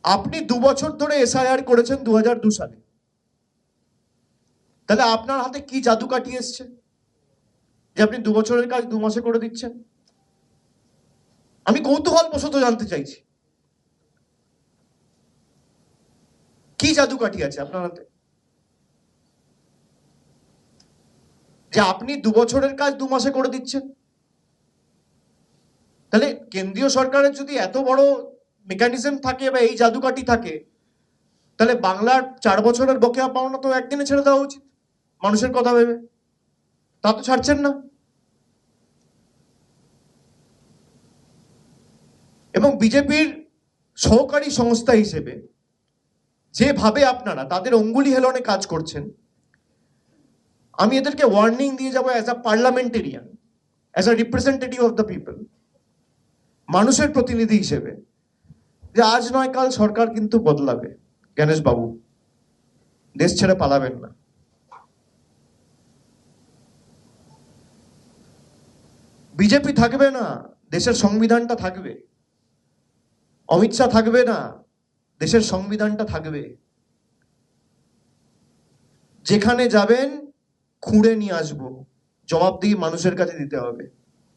আপনি 2 বছর ধরে এসআইআর করেছেন 2002 সালে, তাহলে আপনার হাতে কি জাদু কাঠি এসছে যে আপনি 2 বছরের কাজ 2 মাসে করে দিচ্ছেন? আমি কৌতূহল বশত জানতে চাইছি, কি জাদু কাঠি আছে আপনার হাতে যে আপনি 2 বছরের কাজ 2 মাসে করে দিচ্ছেন? তাহলে কেন্দ্রীয় সরকারের যদি এত বড় মেকানিজম থাকে বা এই জাদুকাঠি থাকে, তাহলে বাংলার 4 বছরের বকেয়া পাওনা তো একদিনে ছেড়ে দেওয়া উচিত মানুষের কথা ভেবে। তা তো ছাড়ছেন না। এবং বিজেপির সহকারী সংস্থা হিসেবে যেভাবে আপনারা তাদের অঙ্গুলি হেলনে কাজ করছেন, আমি এদেরকে ওয়ার্নিং দিয়ে যাবো as a parliamentarian, as a representative of the people, মানুষের প্রতিনিধি হিসেবে, যে আজ নয় কাল সরকার কিন্তু বদলাবে। গণেশ বাবু, দেশ ছেড়ে পালাবেন না। বিজেপি থাকবে না, দেশের সংবিধানটা থাকবে। অমিত শাহ থাকবে না, দেশের সংবিধানটা থাকবে। যেখানে যাবেন খুঁড়ে নিয়ে আসবো, জবাবদিহি মানুষের কাছে দিতে হবে।